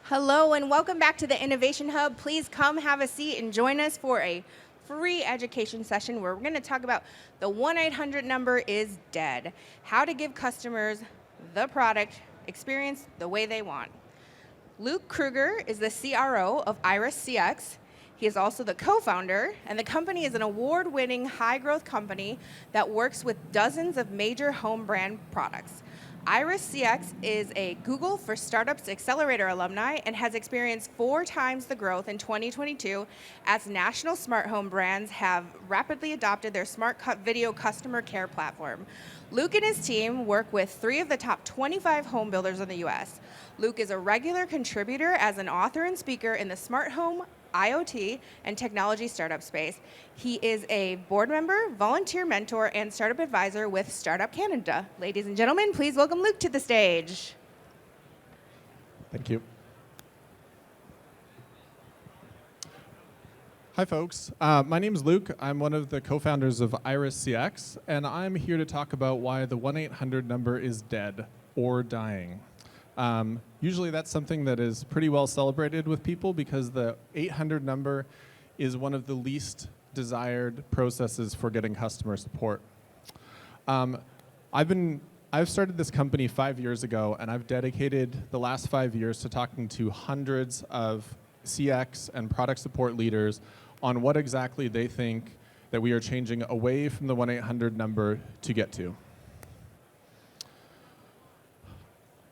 Hello and welcome back to the Innovation Hub. Please come have a seat and join us for a free education session where we're going to talk about the 1-800 number is dead. How to give customers the product experience the way they want. Luke Kruger is the CRO of Iris CX. He is also the co-founder, and the company is an award-winning high-growth company that works with dozens of major home brand products. Iris CX is a Google for Startups Accelerator alumni and has experienced 4 times the growth in 2022 as national smart home brands have rapidly adopted their smart video customer care platform. Luke and his team work with 3 of the top 25 home builders in the US. Luke is a regular contributor as an author and speaker in the smart home, IoT, and technology startup space. He is a board member, volunteer mentor, and startup advisor with Startup Canada. Ladies and gentlemen, please welcome Luke to the stage. Thank you. Hi, folks. My name is Luke. I'm one of the co-founders of Iris CX, and I'm here to talk about why the 1-800 number is dead or dying. Usually that's something that is pretty well celebrated with people because the 800 number is one of the least desired processes for getting customer support. I've started this company 5 years ago, and I've dedicated the last 5 years to talking to hundreds of CX and product support leaders on what exactly they think that we are changing away from the 1-800 number to get to.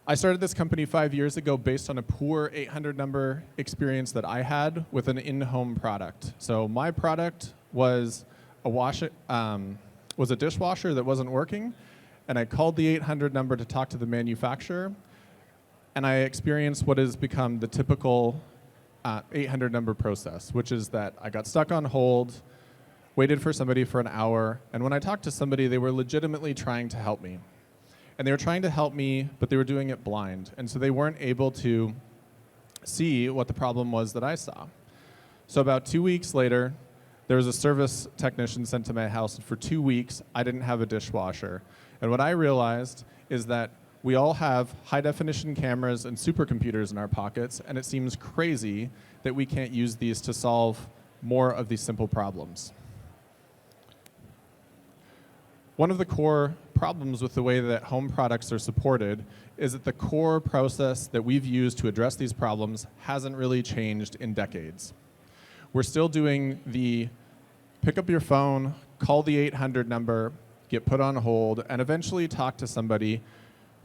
I started this company 5 years ago based on a poor 800 number experience that I had with an in-home product. So my product was a dishwasher that wasn't working, and I called the 800 number to talk to the manufacturer, and I experienced what has become the typical 800 number process, which is that I got stuck on hold, waited for somebody for an hour, and when I talked to somebody, they were legitimately trying to help me. And they were trying to help me, but they were doing it blind. And so they weren't able to see what the problem was that I saw. So about 2 weeks later, there was a service technician sent to my house. And for 2 weeks, I didn't have a dishwasher. And what I realized is that we all have high-definition cameras and supercomputers in our pockets, and it seems crazy that we can't use these to solve more of these simple problems. One of the core problems with the way that home products are supported is that the core process that we've used to address these problems hasn't really changed in decades. We're still doing the pick up your phone, call the 800 number, get put on hold, and eventually talk to somebody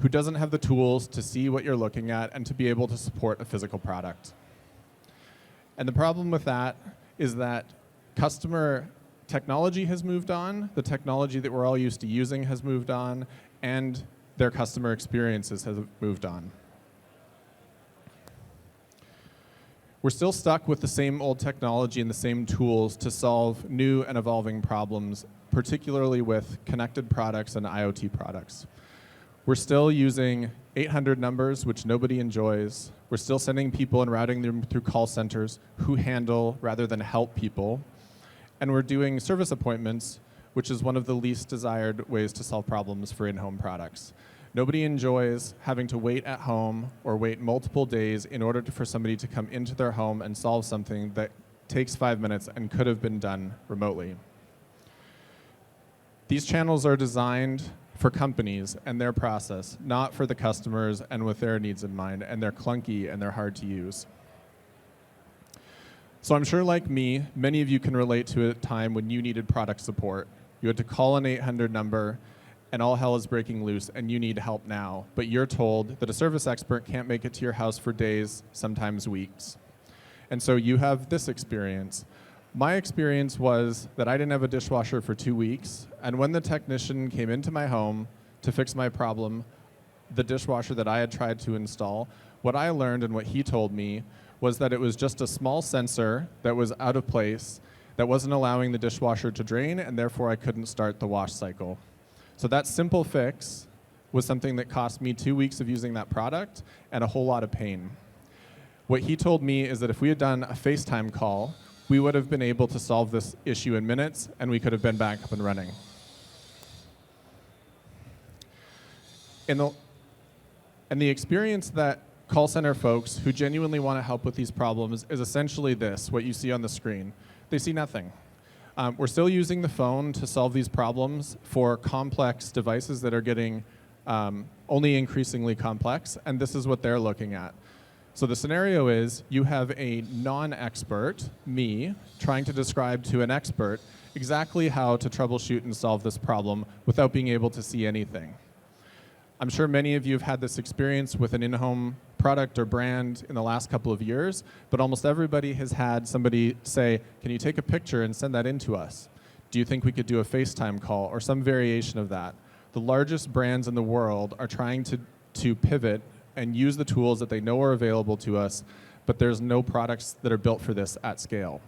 who doesn't have the tools to see what you're looking at and to be able to support a physical product. And the problem with that is that customer technology has moved on, the technology that we're all used to using has moved on, and their customer experiences have moved on. We're still stuck with the same old technology and the same tools to solve new and evolving problems, particularly with connected products and IoT products. We're still using 800 numbers, which nobody enjoys. We're still sending people and routing them through call centers who handle rather than help people. And we're doing service appointments, which is one of the least desired ways to solve problems for in-home products. Nobody enjoys having to wait at home or wait multiple days in order for somebody to come into their home and solve something that takes 5 minutes and could have been done remotely. These channels are designed for companies and their process, not for the customers and with their needs in mind, and they're clunky and they're hard to use. So I'm sure, like me, many of you can relate to a time when you needed product support. You had to call an 800 number, and all hell is breaking loose, and you need help now. But you're told that a service expert can't make it to your house for days, sometimes weeks. And so you have this experience. My experience was that I didn't have a dishwasher for 2 weeks, and when the technician came into my home to fix my problem, the dishwasher that I had tried to install, what I learned and what he told me was that it was just a small sensor that was out of place that wasn't allowing the dishwasher to drain, and therefore I couldn't start the wash cycle. So that simple fix was something that cost me 2 weeks of using that product and a whole lot of pain. What he told me is that if we had done a FaceTime call, we would have been able to solve this issue in minutes, and we could have been back up and running. And the experience that call center folks who genuinely want to help with these problems is essentially this, what you see on the screen. They see nothing. We're still using the phone to solve these problems for complex devices that are getting only increasingly complex, and this is what they're looking at. So the scenario is you have a non-expert, me, trying to describe to an expert exactly how to troubleshoot and solve this problem without being able to see anything. I'm sure many of you have had this experience with an in-home product or brand in the last couple of years, but almost everybody has had somebody say, can you take a picture and send that in to us? Do you think we could do a FaceTime call or some variation of that? The largest brands in the world are trying to pivot and use the tools that they know are available to us, but there's no products that are built for this at scale.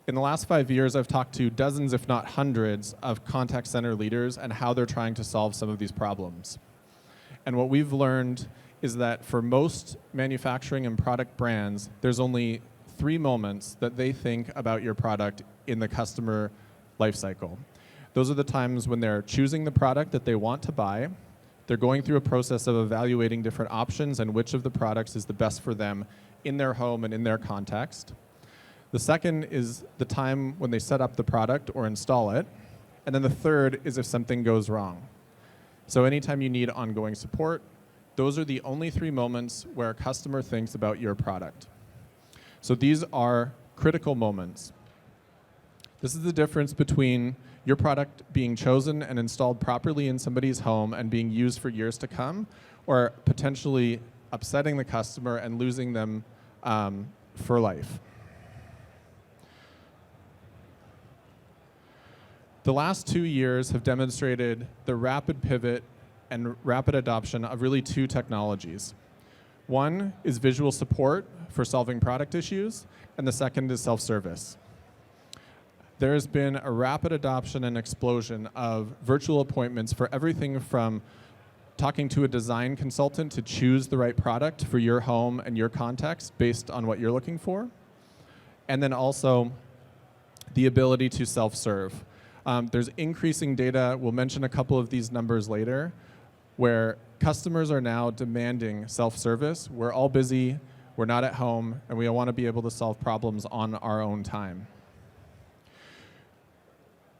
In the last 5 years, I've talked to dozens, if not hundreds, of contact center leaders and how they're trying to solve some of these problems. And what we've learned is that for most manufacturing and product brands, there's only 3 moments that they think about your product in the customer lifecycle. Those are the times when they're choosing the product that they want to buy, they're going through a process of evaluating different options and which of the products is the best for them in their home and in their context. The second is the time when they set up the product or install it. And then the third is if something goes wrong. So anytime you need ongoing support, those are the only 3 moments where a customer thinks about your product. So these are critical moments. This is the difference between your product being chosen and installed properly in somebody's home and being used for years to come, or potentially upsetting the customer and losing them for life. The last 2 years have demonstrated the rapid pivot and rapid adoption of really 2 technologies. One is visual support for solving product issues, and the second is self-service. There has been a rapid adoption and explosion of virtual appointments for everything from talking to a design consultant to choose the right product for your home and your context based on what you're looking for, and then also the ability to self-serve. There's increasing data, we'll mention a couple of these numbers later, where customers are now demanding self-service. We're all busy, we're not at home, and we want to be able to solve problems on our own time.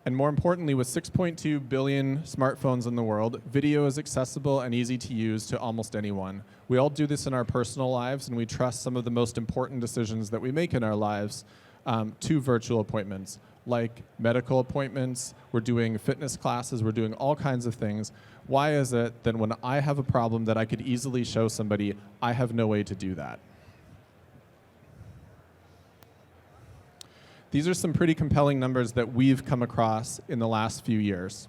And more importantly, with 6.2 billion smartphones in the world, video is accessible and easy to use to almost anyone. We all do this in our personal lives, and we trust some of the most important decisions that we make in our lives to virtual appointments, like medical appointments, we're doing fitness classes, we're doing all kinds of things. Why is it that when I have a problem that I could easily show somebody, I have no way to do that? These are some pretty compelling numbers that we've come across in the last few years.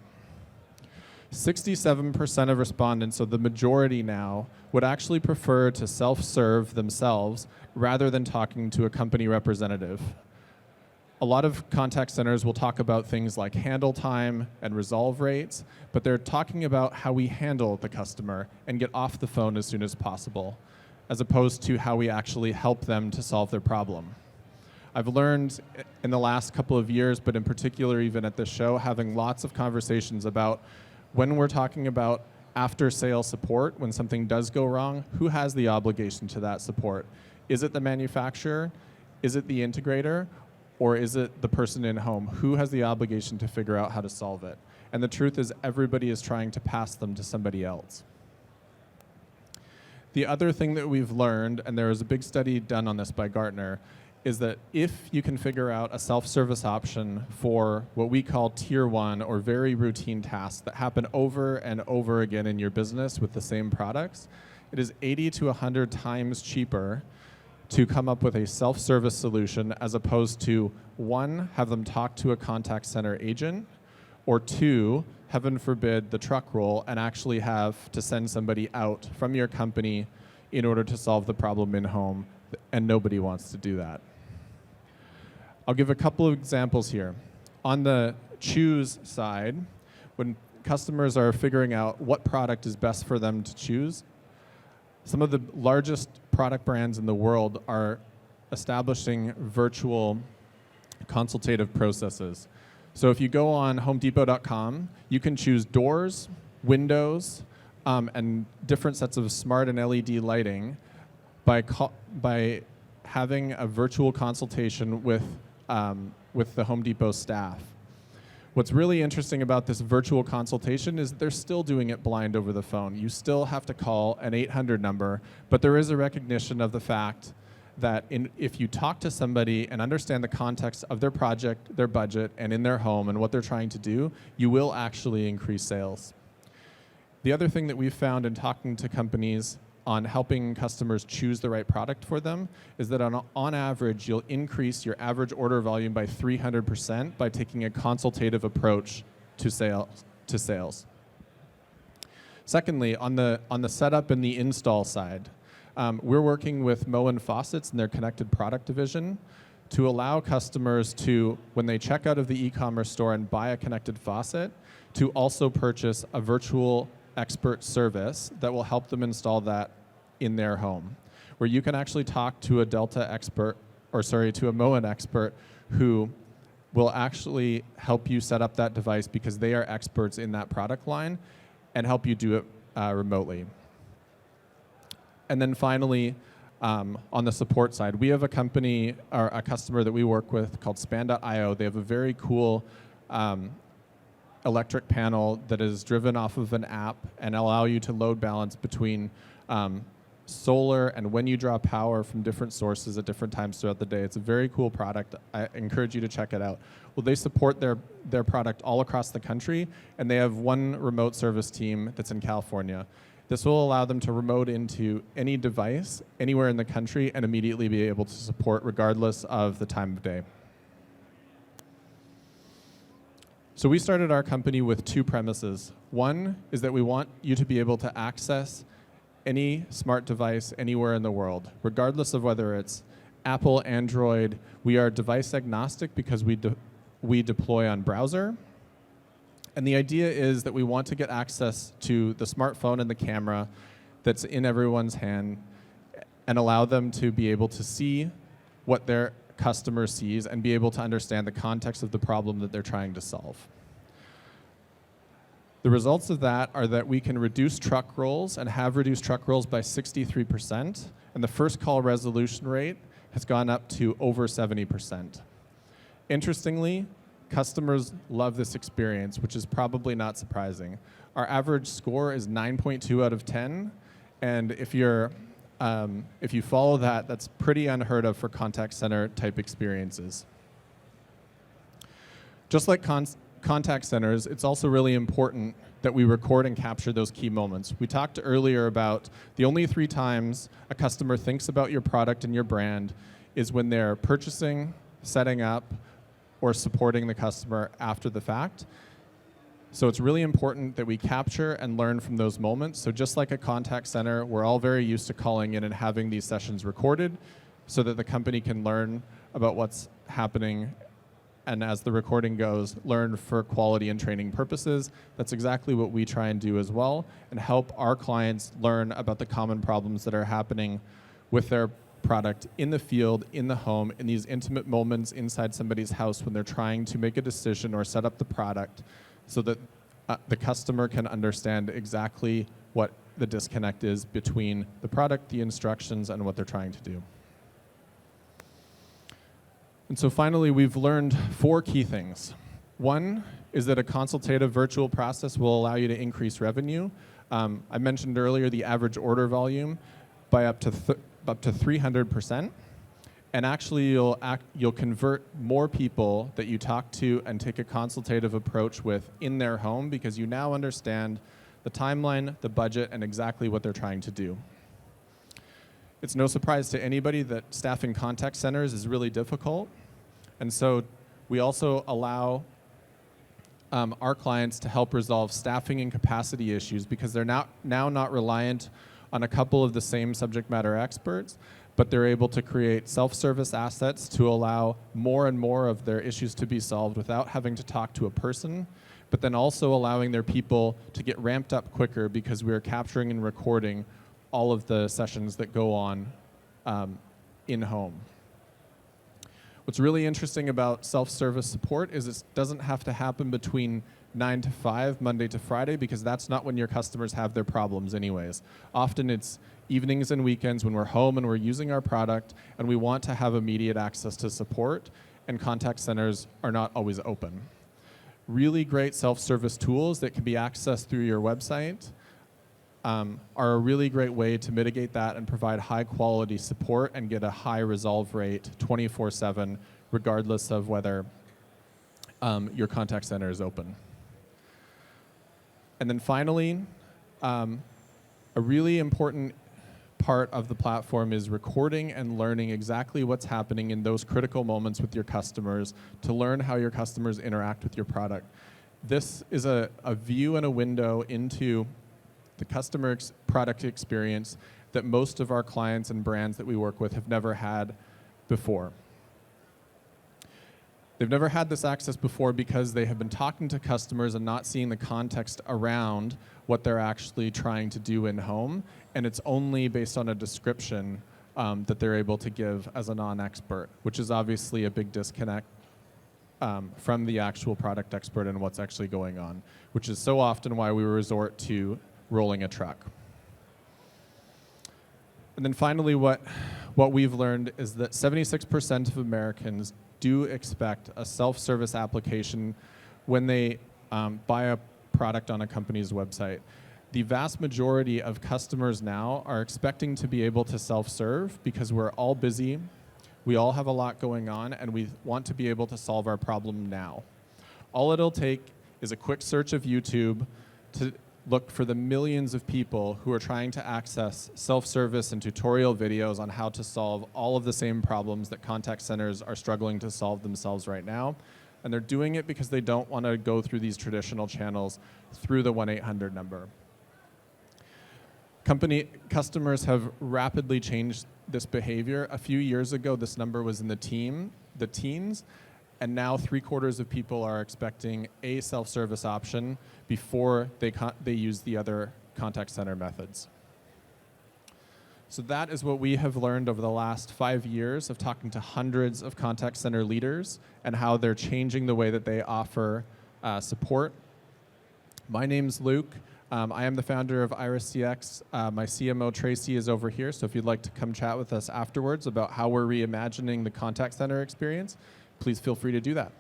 67% of respondents, so the majority now, would actually prefer to self-serve themselves rather than talking to a company representative. A lot of contact centers will talk about things like handle time and resolve rates, but they're talking about how we handle the customer and get off the phone as soon as possible, as opposed to how we actually help them to solve their problem. I've learned in the last couple of years, but in particular even at this show, having lots of conversations about when we're talking about after-sale support, when something does go wrong, who has the obligation to that support? Is it the manufacturer? Is it the integrator? Or is it the person in home? Who has the obligation to figure out how to solve it? And the truth is everybody is trying to pass them to somebody else. The other thing that we've learned, and there was a big study done on this by Gartner, is that if you can figure out a self-service option for what we call tier 1 or very routine tasks that happen over and over again in your business with the same products, it is 80 to 100 times cheaper to come up with a self-service solution as opposed to 1, have them talk to a contact center agent, or 2, heaven forbid, the truck roll and actually have to send somebody out from your company in order to solve the problem in home, and nobody wants to do that. I'll give a couple of examples here. On the choose side, when customers are figuring out what product is best for them to choose, some of the largest product brands in the world are establishing virtual consultative processes. So if you go on homedepot.com, you can choose doors, windows, and different sets of smart and LED lighting by having a virtual consultation with the Home Depot staff. What's really interesting about this virtual consultation is that they're still doing it blind over the phone. You still have to call an 800 number, but there is a recognition of the fact that if you talk to somebody and understand the context of their project, their budget, and in their home and what they're trying to do, you will actually increase sales. The other thing that we've found in talking to companies on helping customers choose the right product for them is that on average, you'll increase your average order volume by 300% by taking a consultative approach to sales. Secondly, on the setup and the install side, we're working with Moen Faucets and their connected product division to allow customers to, when they check out of the e-commerce store and buy a connected faucet, to also purchase a virtual expert service that will help them install that in their home, where you can actually talk to a to a Moen expert who will actually help you set up that device because they are experts in that product line and help you do it remotely. And then finally, on the support side, we have a company or a customer that we work with called Span.io. They have a very cool electric panel that is driven off of an app and allow you to load balance between solar and when you draw power from different sources at different times throughout the day. It's a very cool product. I encourage you to check it out. Well, they support their product all across the country, and they have one remote service team that's in California. This will allow them to remote into any device anywhere in the country and immediately be able to support regardless of the time of day. So we started our company with two premises. One is that we want you to be able to access any smart device anywhere in the world, regardless of whether it's Apple, Android. We are device agnostic because we deploy on browser. And the idea is that we want to get access to the smartphone and the camera that's in everyone's hand and allow them to be able to see what their customer sees and be able to understand the context of the problem that they're trying to solve. The results of that are that we can reduce truck rolls and have reduced truck rolls by 63%, and the first call resolution rate has gone up to over 70%. Interestingly, customers love this experience, which is probably not surprising. Our average score is 9.2 out of 10, and if you follow that, that's pretty unheard of for contact center type experiences. Just like contact centers, it's also really important that we record and capture those key moments. We talked earlier about the only 3 times a customer thinks about your product and your brand is when they're purchasing, setting up, or supporting the customer after the fact. So it's really important that we capture and learn from those moments. So just like a contact center, we're all very used to calling in and having these sessions recorded so that the company can learn about what's happening, and as the recording goes, learn for quality and training purposes. That's exactly what we try and do as well, and help our clients learn about the common problems that are happening with their product in the field, in the home, in these intimate moments inside somebody's house when they're trying to make a decision or set up the product so that the customer can understand exactly what the disconnect is between the product, the instructions, and what they're trying to do. And so finally, we've learned 4 key things. One is that a consultative virtual process will allow you to increase revenue. I mentioned earlier the average order volume by up to 300%. And actually, you'll convert more people that you talk to and take a consultative approach with in their home because you now understand the timeline, the budget, and exactly what they're trying to do. It's no surprise to anybody that staffing contact centers is really difficult. And so we also allow our clients to help resolve staffing and capacity issues because they're now not reliant on a couple of the same subject matter experts, but they're able to create self-service assets to allow more and more of their issues to be solved without having to talk to a person, but then also allowing their people to get ramped up quicker because we are capturing and recording all of the sessions that go on in home. What's really interesting about self-service support is it doesn't have to happen between 9 to 5, Monday to Friday, because that's not when your customers have their problems anyways. Often it's evenings and weekends when we're home and we're using our product and we want to have immediate access to support, and contact centers are not always open. Really great self-service tools that can be accessed through your website are a really great way to mitigate that and provide high quality support and get a high resolve rate 24/7, regardless of whether your contact center is open. And then finally, a really important part of the platform is recording and learning exactly what's happening in those critical moments with your customers to learn how your customers interact with your product. This is a view and a window into the customer product experience that most of our clients and brands that we work with have never had before. They've never had this access before because they have been talking to customers and not seeing the context around what they're actually trying to do in home, and it's only based on a description that they're able to give as a non-expert, which is obviously a big disconnect from the actual product expert and what's actually going on, which is so often why we resort to rolling a truck. And then finally, what we've learned is that 76% of Americans do expect a self-service application when they buy a product on a company's website. The vast majority of customers now are expecting to be able to self-serve because we're all busy, we all have a lot going on, and we want to be able to solve our problem now. All it'll take is a quick search of YouTube to look for the millions of people who are trying to access self-service and tutorial videos on how to solve all of the same problems that contact centers are struggling to solve themselves right now. And they're doing it because they don't want to go through these traditional channels through the 1-800 number. Customers have rapidly changed this behavior. A few years ago, this number was in the teens, and now 3/4 of people are expecting a self-service option before they use the other contact center methods. So that is what we have learned over the last 5 years of talking to hundreds of contact center leaders and how they're changing the way that they offer support. My name's Luke. I am the founder of IrisCX. My CMO, Tracy, is over here, so if you'd like to come chat with us afterwards about how we're reimagining the contact center experience, please feel free to do that.